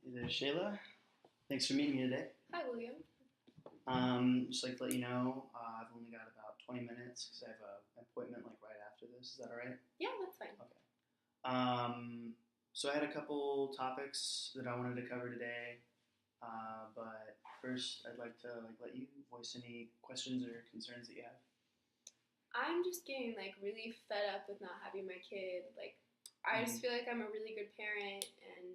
Hey there, Shayla. Thanks for meeting me today. Hi, William. Just like to let you know, I've only got about 20 minutes because I have an appointment like right after this. Is that all right? Yeah, that's fine. Okay. So I had a couple topics that I wanted to cover today, but first I'd like to let you voice any questions or concerns that you have. I'm just getting really fed up with not having my kid. I just feel like I'm a really good parent, and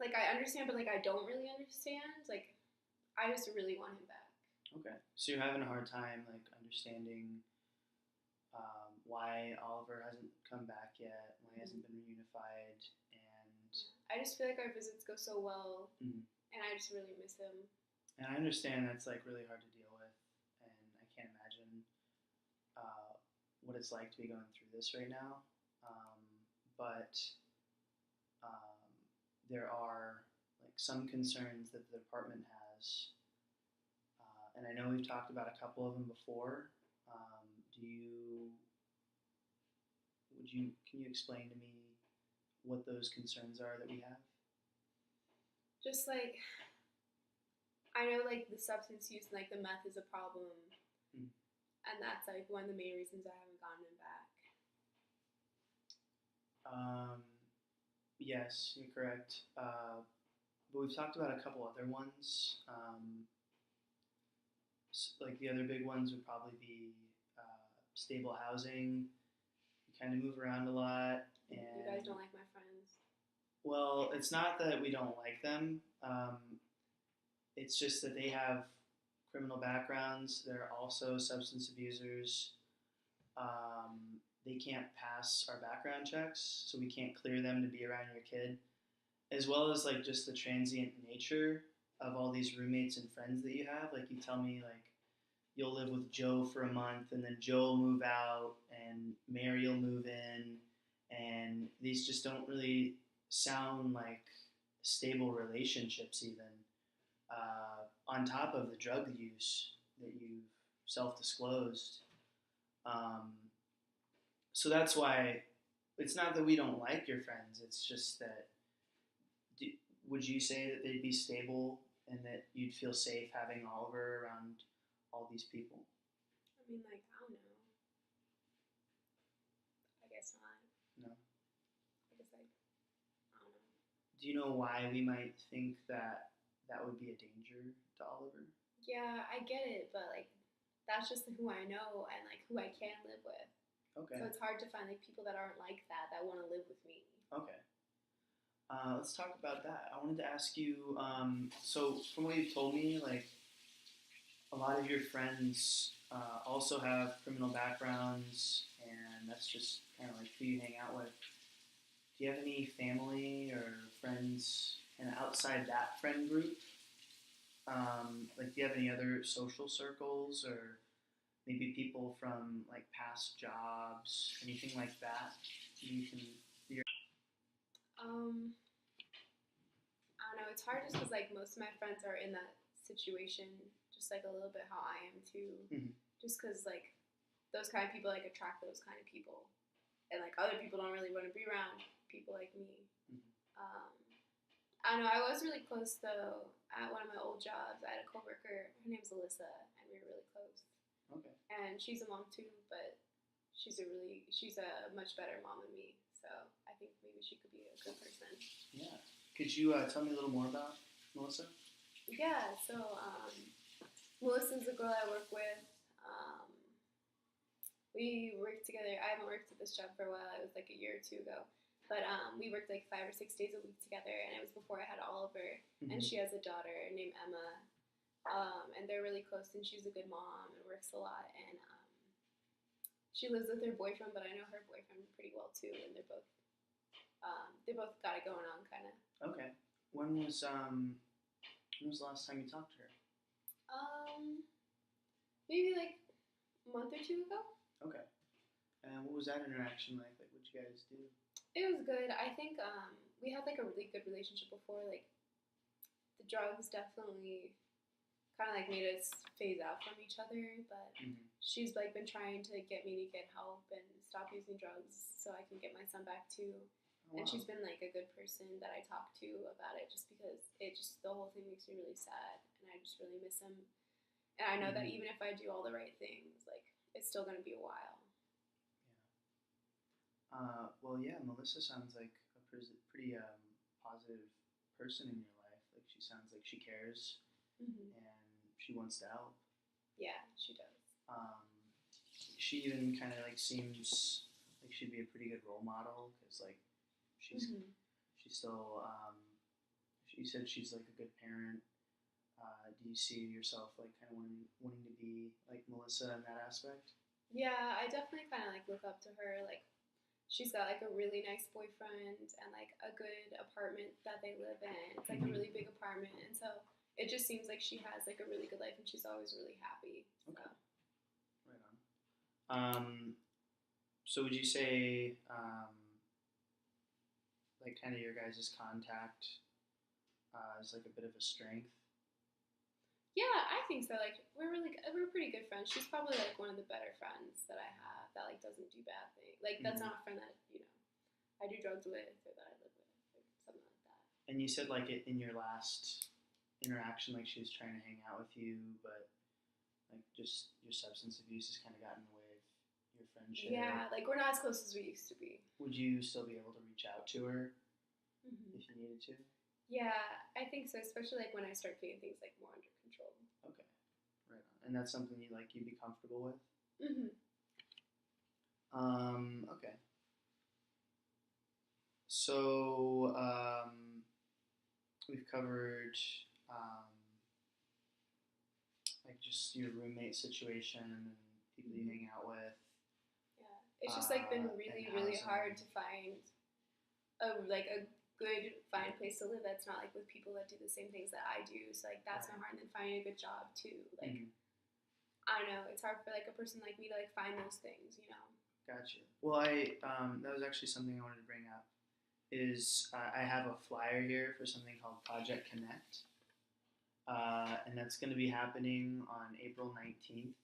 I understand, but I don't really understand. I just really want him back. Okay. So you're having a hard time like understanding why Oliver hasn't come back yet, why he hasn't been reunified, and I just feel like our visits go so well, Mhm. and I just really miss him. and I understand that's like really hard to deal with, and I can't imagine uh, what it's like to be going through this right now. Um, but um, there are like some concerns that the department has, and I know we've talked about a couple of them before. Do you can you explain to me what those concerns are that we have? Just I know the substance use and the meth is a problem, Mm. and that's one of the main reasons I haven't gotten him back. Um, yes, you're correct. But we've talked about a couple other ones. Like the other big ones would probably be stable housing. You kind of move around a lot, and You guys don't like my friends. well, it's not that we don't like them. It's just that they have criminal backgrounds. They're also substance abusers. They can't pass our background checks, so we can't clear them to be around your kid, as well as like just the transient nature of all these roommates and friends that you have. Like you tell me, like you'll live with Joe for a month, and then Joe will move out, and Mary will move in, and these just don't really sound like stable relationships, even on top of the drug use that you've self-disclosed. Um, so that's why it's not that we don't like your friends. It's just that do, would you say that they'd be stable and that you'd feel safe having Oliver around all these people? I mean, I don't know. I guess not. No. I guess I don't know. Do you know why we might think that that would be a danger to Oliver? Yeah, I get it, but that's just who I know and who I can live with. Okay. So it's hard to find people that aren't like that want to live with me. Okay. Let's talk about that. I wanted to ask you. So from what you've told me, like a lot of your friends also have criminal backgrounds, and that's just kind of like who you hang out with. Do you have any family or friends kind of outside that friend group? Like, do you have any other social circles or maybe people from like past jobs, anything like that? You can. Um, I don't know. It's hard just because most of my friends are in that situation, just a little bit how I am too. Mhm. Just because those kind of people attract those kind of people, and other people don't really want to be around people like me. Mhm. I don't know. I was really close though at one of my old jobs. I had a coworker. Her name's Alyssa, and we were really close. Okay. And she's a mom too, but she's a much better mom than me. So I think maybe she could be a good person. Yeah. Could you tell me a little more about Melissa? Yeah. So Melissa's the girl I work with. We worked together. I haven't worked at this job for a while. It was a year or two ago. But we worked 5 or 6 days a week together, and it was before I had Oliver. Mm-hmm. And she has a daughter named Emma, and they're really close. And she's a good mom and works a lot. And she lives with her boyfriend, but I know her boyfriend pretty well too. And they both got it going on, kind of. Okay. When was the last time you talked to her? Maybe a month or two ago. Okay. And what was that interaction like? Like, what'd you guys do? It was good. I think we had a really good relationship before. The drugs definitely kind of made us phase out from each other. But she's been trying to get me to get help and stop using drugs so I can get my son back too. Oh, And wow. she's been like a good person that I talk to about it, just because the whole thing makes me really sad, and I just really miss him. And I know that Mhm. even if I do all the right things, like, it's still gonna be a while. Well, yeah, Melissa sounds like a pretty positive person in your life. Like she sounds like she cares and she wants to help. Yeah, she does. Um, she even kind of like seems like she'd be a pretty good role model because like she's she's still. You said she's like a good parent. Do you see yourself like kind of wanting to be like Melissa in that aspect? Yeah, I definitely kind of like look up to her. Like, she's got like a really nice boyfriend and like a good apartment that they live in. It's like a Mhm. really big apartment, and so it just seems like she has like a really good life, and she's always really happy. So. Okay, right on. So would you say like kind of your guys' contact is like a bit of a strength? Yeah, I think so. Like, we're pretty good friends. She's probably like one of the better friends that I have that like doesn't do bad things. Like, that's Mhm. not a friend that I do drugs with or that I live with or something like that. And you said like in your last interaction, like she was trying to hang out with you, but like just your substance abuse has kind of gotten in the way of your Yeah, friendship. like we're not as close as we used to be. Would you still be able to reach out to her Hmm. if you needed to? Yeah, I think so. Especially like when I start getting things like more under control. Okay, right on. And that's something you'd be comfortable with. Hmm. Okay. So we've covered um, like just your roommate situation and people you hang out with, Yeah, it's just like been and really housing. hard to find a good fine place to live that's not like with people that do the same things that I do. So like that's Right. not hard. And then finding a good job too. Like Mhm. I don't know, it's hard for like a person like me to like find those things. Gotcha. Well, that was actually something I wanted to bring up. Is I have a flyer here for something called Project Connect, and that's going to be happening on April 19th.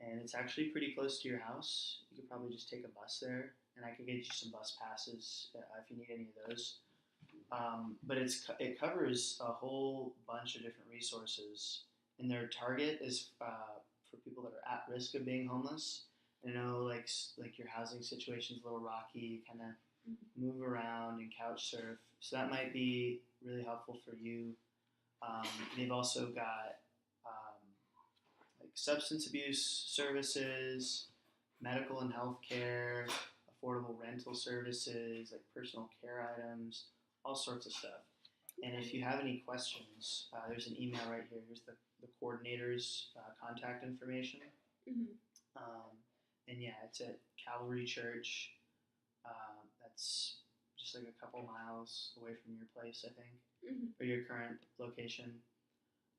And it's actually pretty close to your house. You could probably just take a bus there, and I could get you some bus passes if you need any of those. But it covers a whole bunch of different resources, and their target is for people that are at risk of being homeless. I know like your housing situation is a little rocky. You kind of move around and couch surf, so that might be really helpful for you. They've also got um, like substance abuse services, medical and health care, affordable rental services, like personal care items, all sorts of stuff. And if you have any questions, there's an email right here. Here's the coordinator's contact information. Mm-hmm. Um, and yeah, it's at Calvary Church. That's just like a couple miles away from your place, I think, Mm-hmm. or your current location.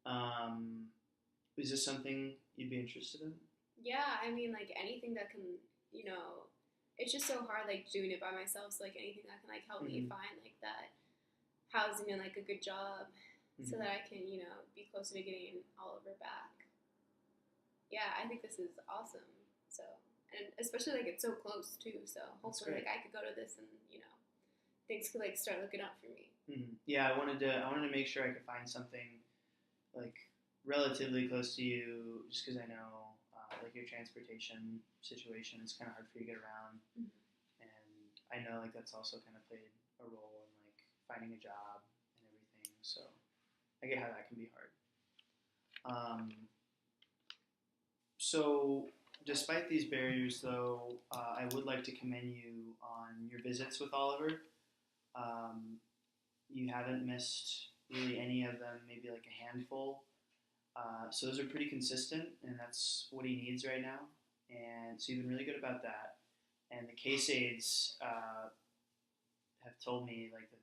Um, is this something you'd be interested in? Yeah, I mean like anything that can, it's just so hard like doing it by myself. So like anything that can like help me Mhm. find like that housing and like a good job so Mhm. that I can, be closer to getting Oliver back. Yeah, I think this is awesome. So, and especially like it's so close too. So That's hopefully great. like I could go to this and things could like start looking up for me. Yeah, I wanted to make sure I could find something like relatively close to you, just because I know like your transportation situation is kind of hard for you to get around, Mm-hmm. and I know like that's also kind of played a role in like finding a job and everything. So I get how that can be hard. Um, so despite these barriers, though, I would like to commend you on your visits with Oliver. Um, you haven't missed really any of them, maybe like a handful. So those are pretty consistent, and that's what he needs right now. And so you've been really good about that. And the case aides have told me like that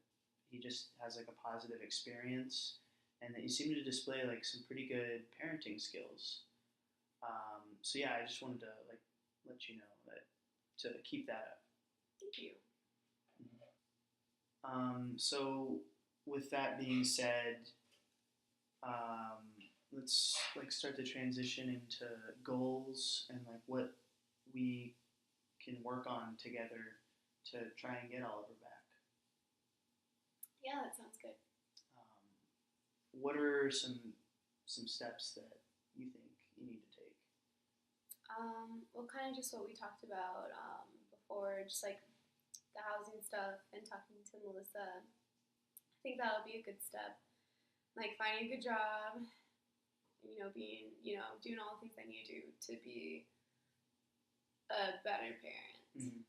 he just has like a positive experience, and that you seem to display like some pretty good parenting skills. So yeah, I just wanted to like let you know that to keep that up. Thank you. So with that being said, um, let's like start to transition into goals and like what we can work on together to try and get Oliver back. that sounds good. What are some steps that you think you need to take? Well, kind of just what we talked about before, just like the housing stuff and talking to Melissa. I think that would be a good step. Like finding a good job, being, doing all the things I need to do to be a better parent. Mm-hmm.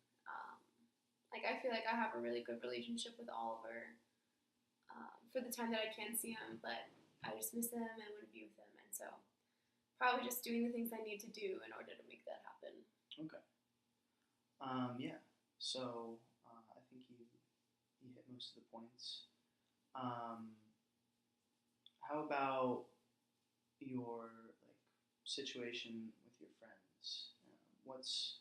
Like I feel like I have a really good relationship with Oliver for the time that I can see him, but I just miss him and want to be with him, and so probably just doing the things I need to do in order to make that happen. Okay. Yeah. So I think you hit most of the points. How about your situation with your friends? What's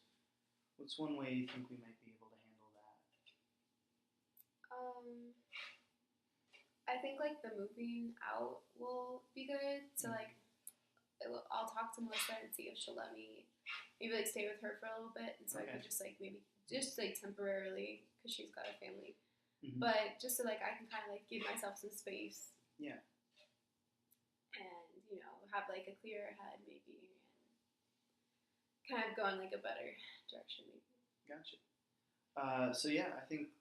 one way you think we might be able to handle that? I think the moving out will be good. So I'll talk to Melissa and see if she'll let me maybe stay with her for a little bit, and so I could just maybe just temporarily because she's got a family, but just so I can kind of give myself some space. Yeah. And have a clearer head maybe, and kind of go in a better direction maybe. Gotcha. So yeah, I think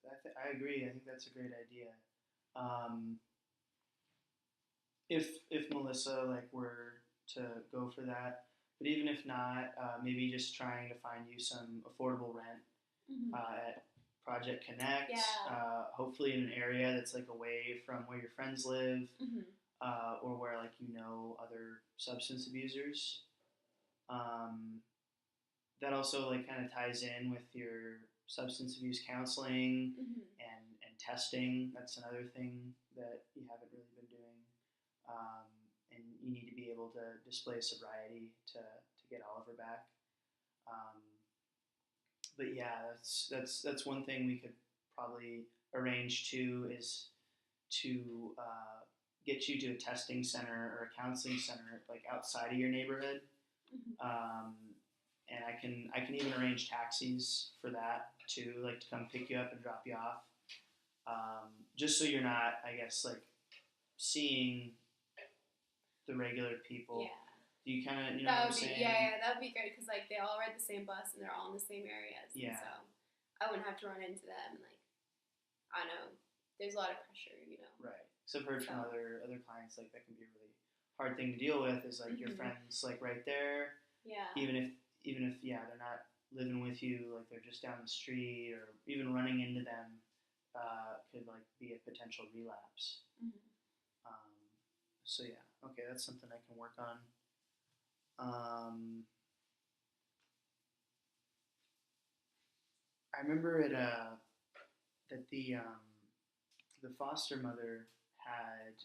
I agree. I think that's a great idea. If Melissa were to go for that, but even if not, maybe just trying to find you some affordable rent at Project Connect. Yeah. Hopefully in an area that's away from where your friends live, or where other substance abusers. That also kind of ties in with your substance abuse counseling and testing. That's another thing that you haven't really been doing, and you need to be able to display sobriety to get Oliver back. But yeah, that's one thing we could probably arrange too, is to get you to a testing center or a counseling center outside of your neighborhood. And I can even arrange taxis for that too, to come pick you up and drop you off. Just so you're not, I guess, seeing the regular people. Yeah. Do you kind of, what I'm saying? Yeah, that would be great because they all ride the same bus and they're all in the same areas. Yeah. And so I wouldn't have to run into them. And I know there's a lot of pressure, Right. So I've heard from other clients that can be a really hard thing to deal with. Is your friends right there. Yeah. Even if they're not living with you, they're just down the street, or even running into them could be a potential relapse. So yeah, okay, that's something I can work on. I remember that the foster mother had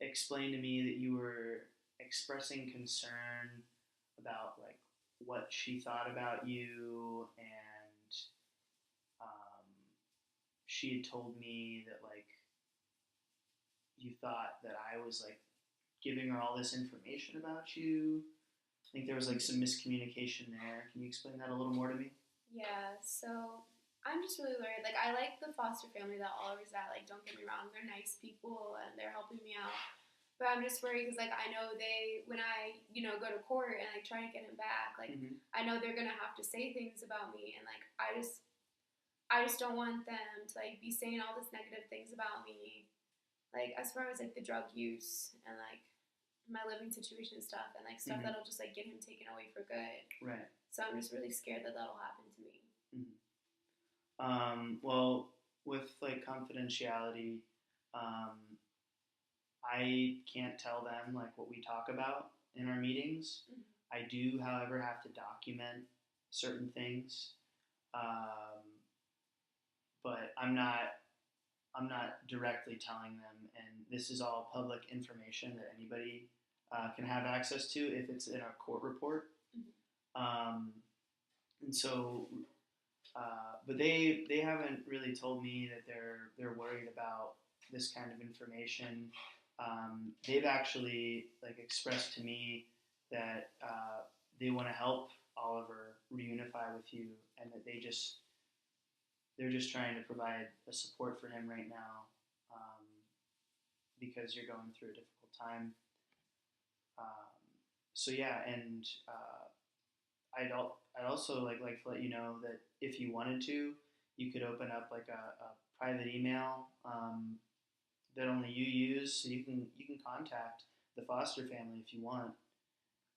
explained to me that you were expressing concern about what she thought about you, and she had told me that you thought that I was giving her all this information about you. I think there was some miscommunication there. Can you explain that a little more to me? Yeah, so I'm just really worried. I like the foster family that Oliver's at. Don't get me wrong, they're nice people and they're helping me out. But I'm just worried because I know when I go to court and try to get him back, I know they're gonna have to say things about me, and I just don't want them to be saying all this negative things about me, as far as the drug use and my living situation and stuff, and stuff that'll just get him taken away for good. Right. So I'm just really scared that that'll happen to me. Well, with confidentiality, I can't tell them what we talk about in our meetings. I do, however, have to document certain things, but I'm not directly telling them, and this is all public information that anybody can have access to if it's in a court report. And so, but they haven't really told me that they're worried about this kind of information. They've actually expressed to me that they want to help Oliver reunify with you, and that they just they're just trying to provide a support for him right now, um, because you're going through a difficult time. Um, so yeah, and I'd also like to let you know that if you wanted to, you could open up like a private email, that only you use, so you can contact the foster family if you want,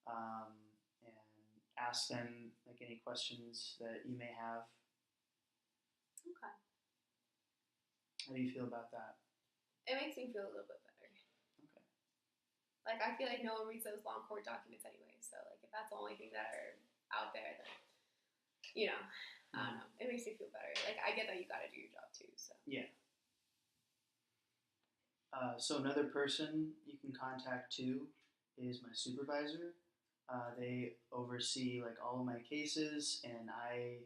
um, and ask them like any questions that you may have. Okay. How do you feel about that? It makes me feel a little bit better. Okay. Like, I feel like no one reads those long court documents anyway, so, like, if that's the only thing that are out there, then, I don't know. It makes me feel better. Like, I get that you gotta do your job too, so. Yeah. So another person you can contact too is my supervisor. They oversee like all of my cases, and I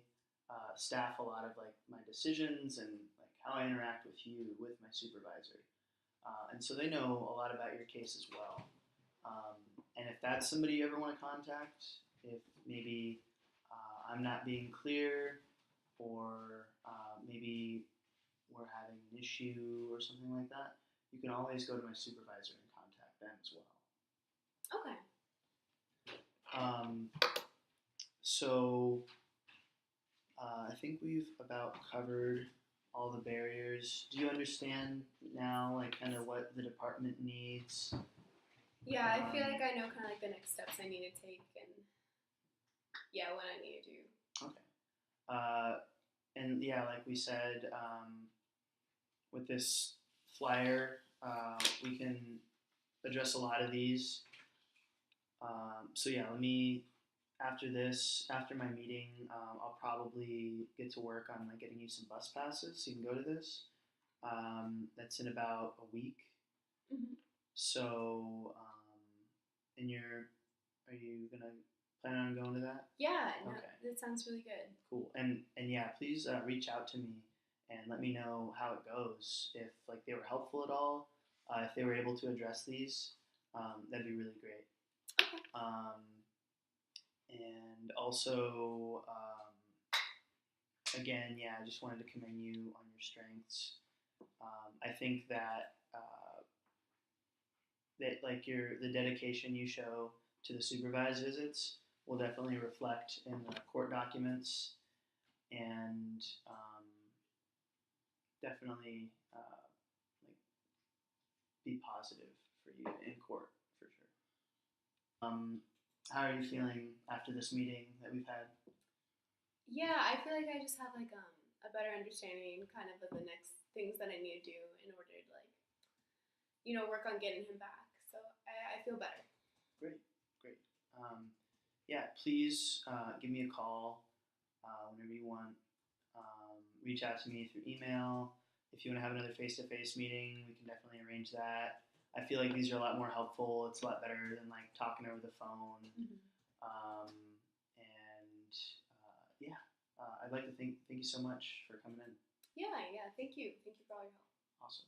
staff a lot of like my decisions and like how I interact with you with my supervisor. And so they know a lot about your case as well. And if that's somebody you ever want to contact, if maybe I'm not being clear, or maybe we're having an issue or something like that, you can always go to my supervisor and contact them as well. Okay. So I think we've about covered all the barriers. Do you understand now, like kind of what the department needs? Yeah, I feel like I know kind of like the next steps I need to take, and yeah, what I need to do. Okay. And yeah, like we said, with this flyer, we can address a lot of these. So yeah, after my meeting, I'll probably get to work on like getting you some bus passes so you can go to this. That's in about a week. Mm-hmm. So, and are you gonna plan on going to that? Yeah, no, Okay. that sounds really good. Cool. And yeah, please reach out to me and let me know how it goes. If like they were helpful at all, if they were able to address these, that'd be really great. Okay. And also, again, yeah, I just wanted to commend you on your strengths. I think that like the dedication you show to the supervised visits will definitely reflect in the court documents, and definitely like be positive for you in court for sure. How are you feeling after this meeting that we've had? Yeah, I feel like I just have like a better understanding kind of the next things that I need to do in order to like, work on getting him back. So I feel better. Great. Yeah, please give me a call whenever you want. Reach out to me through email. If you want to have another face-to-face meeting, we can definitely arrange that. I feel like these are a lot more helpful. It's a lot better than like talking over the phone. Mm-hmm. And yeah, I'd like to thank you so much for coming in. Yeah. Thank you. Thank you for all your help. Awesome.